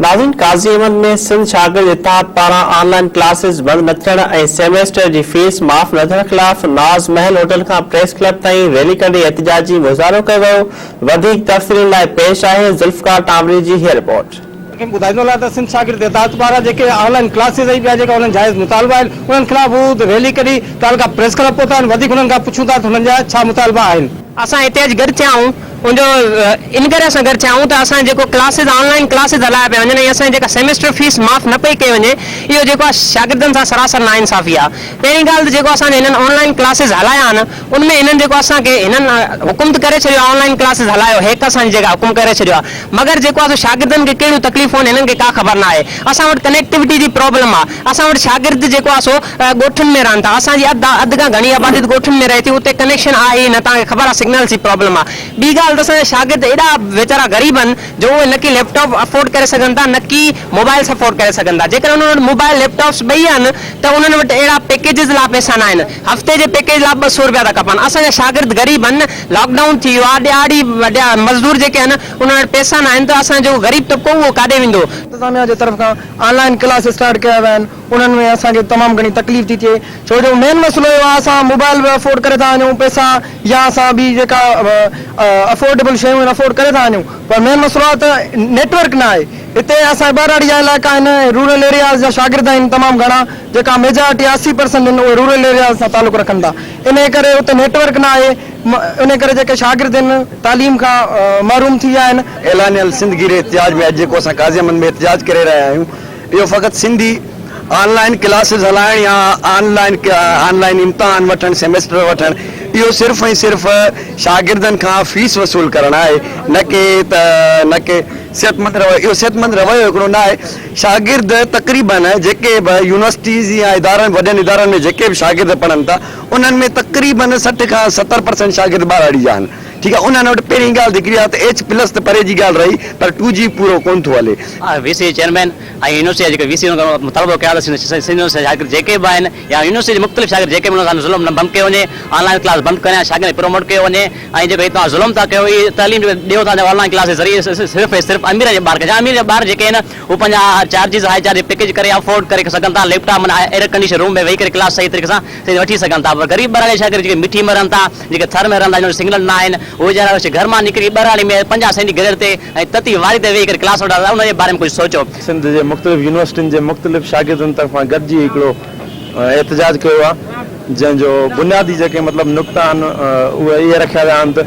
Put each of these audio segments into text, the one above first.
नाज़रीन, काज़ी अहमद में सिंध शागिर्द इत्तेहाद पारां ऑनलाइन क्लासेस बंद न थियण ऐं सेमेस्टर जी फीस माफ़ न थियण ख़िलाफ़ नाज़ महल होटल खां प्रेस क्लब ताईं रैली कढी एहतिजाजी मुज़ाहिरो कयो वियो। वधीक तफ़सीलुनि लाइ पेश आहे ज़ुल्फ़कार तामरी जी हीअ रिपोर्ट। ॿुधाईंदो त सिंध शागिर्द इत्तेहाद पारां जेके ऑनलाइन क्लासेस आई पिया जेका उन्हनि जाइज़ मुतालबा आहिनि उन्हनि ख़िलाफ़ हू रैली कढी ताल खां प्रेस क्लब पहुता आहिनि। वधीक उन्हनि खां पुछूं था त हुननि जा छा मुतालबा आहिनि। असां हिते अॼु गॾु थिया आहियूं उनजो इन करे असां गॾु थिया आहियूं त असां जेको क्लासिस ऑनलाइन क्लासिस हलाया पिया वञनि ऐं असांजी जेका सेमेस्टर फीस माफ़ न पई कई वञे इहो जेको आहे शागिर्दनि सां सरासर नाइंसाफ़ी आहे। पहिरीं ॻाल्हि त जेको असांजे हिननि ऑनलाइन क्लासिस हलाया आहिनि उनमें हिननि जेको असांखे हिननि हुकुम त करे छॾियो आहे ऑनलाइन क्लासिस हलायो हेक असांजी जेका हुकुम करे छॾियो आहे मगर जेको आहे शागिर्दनि खे कहिड़ियूं तकलीफ़ूं आहिनि हिननि खे का ख़बर न आहे। असां वटि कनेक्टिविटी जी प्रॉब्लम आहे। असां वटि शागिर्द जेको आहे सो ॻोठनि में रहनि था। असांजी अधु खां घणी आबादी ॻोठनि में रहे थी उते कनेक्शन आहे न तव्हांखे ख़बर आहे सिग्नल जी प्रॉब्लम आहे। ॿी ॻाल्हि त असांजा शागिर्द एॾा वेचारा ग़रीब आहिनि जो उहे न की लैपटॉप अफोर्ड करे सघनि था न की मोबाइल्स अफोर्ड करे सघनि था। जेकर उन्हनि वटि मोबाइल लैपटॉप्स ॿई आहिनि त उन्हनि वटि अहिड़ा पैकेजिस लाइ पैसा न आहिनि। हफ़्ते जे पैकेज लाइ 200 रुपया था खपनि। असांजा शागिर्द ग़रीब आहिनि। लॉकडाउन थी वियो आहे ॾियारी मज़दूर जेके आहिनि उन्हनि वटि पैसा न आहिनि त असांजो ग़रीब तबिको उहो काॾे वेंदो। इंतिज़ामिया जे तरफ़ खां ऑनलाइन क्लास स्टार्ट कया विया आहिनि उन्हनि में असांखे तमामु घणी तकलीफ़ थी थिए छो जो मेन मसइलो इहो आहे असां मोबाइल बि अफोर्ड करे था वञूं पैसा या असां ॿी जेका अफोर्डेबल शयूं आहिनि अफोर्ड करे था वञूं पर मेन मसइलो आहे त नेटवर्क न आहे। हिते असांजे ॿाहिराड़ी जा इलाइक़ा आहिनि रूरल एरियाज़ जा शागिर्द आहिनि तमामु घणा जेका मेजॉरिटी 80% आहिनि उहे रूरल एरियाज़ सां तालुक़ु रखनि था। इन करे हुते नेटवर्क न आहे। इन करे जेके शागिर्द आहिनि तालीम खां महरूम थी विया आहिनि। ऐलानियल सिंधगीर एहतिजाज में अॼु जेको असां काज़ी अहमद में एहतिजाज करे रहिया आहियूं इहो फ़क़ति सिंधी ऑनलाइन क्लासिस हलाइण या ऑनलाइन इम्तिहान वठणु सेमेस्टर वठणु इहो सिर्फ़ु ऐं सिर्फ़ु शागिर्दनि खां फीस वसूल करणु आहे न के सेहतमंद रवैयो। इहो सेहतमंद रवैयो हिकिड़ो न आहे। शागिर्द तक़रीबन जेके बि यूनिवर्सिटीज़ या इदारनि वॾनि इदारनि में जेके बि शागिर्द पढ़नि था उन्हनि में तक़रीबन 60 खां 70% शागिर्द ॿाहिराड़ी जा आहिनि। ठीक है उन्होंने पहिरीं ॻाल्हि दिखरी आहे त H+ त परे जी ॻाल्हि रही पर 2G पूरो कोन थो हले। वीसी चेयरमैन ऐं यूनिवर्सिटी जेके वीसी मुतालबो कया शागिर्द जेके बि आहिनि या यूनिवर्सिटी मुख़्तलिफ़ शागिर्द जेके बि ज़ुल्म न बंदि कयो वञे ऑनलाइन क्लास बंदि करिया शागिर्द प्रमोट कयो वञे ऐं जेको हितां ज़ुल्म था कयो इहे तालीम ॾियो था ऑनलाइन क्लास जे ज़रिए सिर्फ़ु सिर्फ़ु अमीर जे ॿार खे या अमीर जा ॿार जेके आहिनि उहे पंहिंजा चार्जिस हाई चार्ज पैकेज करे अफोर्ड करे सघनि था। लैपटॉप माना एयर कंडीशन रूम में वेही करे क्लास सही तरीक़े सां वठी सघनि था। पर ग़रीब ॿार शागिर्द जेके मिठी में रहनि था जेके थर में रहंदा आहिनि सिग्नल न आहिनि उहे ॼणा घर मां निकिरी ॿाहिराड़ी में 50 सेंट जी गिरर ते ऐं तती वारी ते वेही करे क्लास वठा था उन जे बारे में कुझु सोचो। सिंध जे मुख़्तलिफ़ यूनिवर्सिटियुनि जे मुख़्तलिफ़ शागिर्दनि तरफ़ां गॾिजी हिकिड़ो एहतिजाज कयो आहे जंहिंजो बुनियादी जेके मतिलबु नुक़्ता आहिनि उहे इहे रखिया विया आहिनि त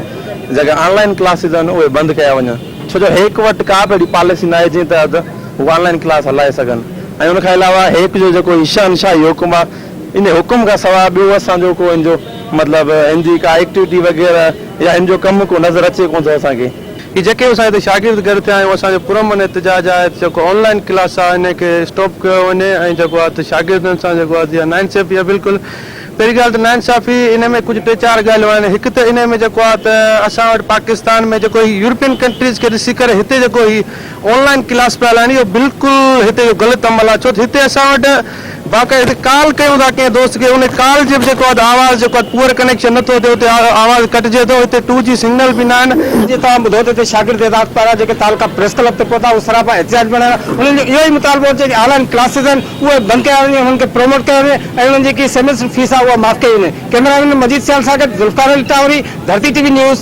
जेके ऑनलाइन क्लासिस आहिनि उहे बंदि कया वञनि छो जो हेक वटि का बि अहिड़ी पॉलिसी न आहे जंहिं तहत हू ऑनलाइन क्लास हलाए सघनि। ऐं उनखां अलावा हेक जो जेको शहनशाही हुकुम आहे इन हुकुम खां सवाइ ॿियो असांजो को हिन जो मतिलबु हिन जी का एक्टिविटी वग़ैरह या हिन जो कमु को नज़र अचे कोन थो असांखे। कि जेके असां हिते शागिर्द गॾु थिया आहियूं असांजो पुरमन एहतिजाज आहे जेको ऑनलाइन क्लास आहे इन खे स्टॉप कयो वञे ऐं जेको आहे शागिर्दनि सां जेको आहे नाइंसाफ़ी आहे बिल्कुलु। पहिरीं ॻाल्हि त नाइंसाफ़ी इन में कुझु 3-4 ॻाल्हियूं आहिनि। हिकु त इन में जेको आहे त असां वटि पाकिस्तान में जेको यूरोपियन कंट्रीज़ खे ॾिसी करे हिते जेको ही ऑनलाइन क्लास पिया हलाइनि इहो बिल्कुलु हिते जो ग़लति अमल आहे छो त हिते असां वटि बाक़ाइदा कॉल कयूं था कंहिं दोस्त खे उन कॉल जे बि जेको आहे आवाज़ जेको आहे पुअर कनेक्शन नथो थिए उते आवाज़ कटिजे थो। हिते 2G सिग्नल बि न आहिनि। जीअं तव्हां ॿुधो त हिते शागिर्द इत्तेहाद पारां जेके तालुका प्रेस क्लब ते पहुता उहे सरापा एहतिजाज बणाया उन्हनि जो इहो ई मुतालबो आहे कि ऑनलाइन क्लासिस आहिनि उहे बंदि कया वञे उन्हनि खे प्रमोट कया वञे ऐं उन्हनि जेकी सेमेस्टर फीस आहे उहा माफ़ कई वञे। कैमरामैन मजीद सियाल सां गॾु ज़ुल्फ़कार तामरी, धरती TV न्यूज़।